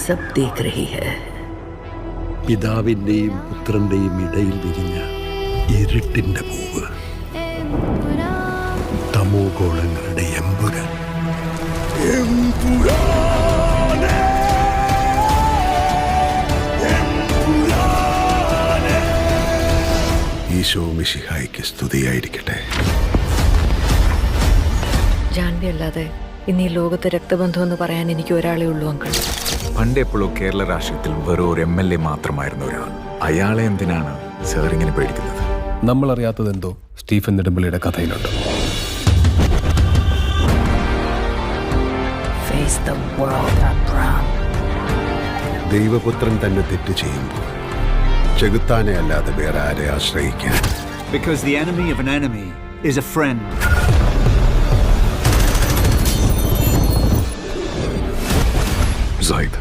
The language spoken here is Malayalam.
सब देख रही है. പിതാവിന്റെയും പുത്രന്റെയും ഇടയിൽ വിരിഞ്ഞ ഇരുട്ടിന്റെ പൂവ്, തമോ ഗോളങ്ങളുടെ എമ്പുരാൻ. ഈശോ മിശിഹായ്ക്ക് സ്തുതിയായിരിക്കട്ടെ. ജാൻവി അല്ലാതെ ഇന്ന് ഈ ലോകത്ത് രക്തബന്ധം എന്ന് പറയാൻ എനിക്ക് ഒരാളേ ഉള്ളൂ അങ്കിൾ. പണ്ടെപ്പോഴോ കേരള രാഷ്ട്രീയത്തിൽ വെറും ഒരു MLA മാത്രമായിരുന്ന ഒരാൾ. അയാളെ എന്തിനാണ് സാർ ഇങ്ങനെ പേടിക്കുന്നത്? നമ്മൾ അറിയാത്തതെന്തോ Stephen നെടുമ്പള്ളിയുടെ കഥയിലുണ്ട്. Face the world, Abraham. ദൈവപുത്രൻ തന്നെ തെറ്റ് ചെയ്യുമ്പോൾ ചെകുത്താനെ അല്ലാതെ വേറെ ആരെ ആശ്രയിക്കാൻ? Because the enemy of an enemy is a friend. Zayed,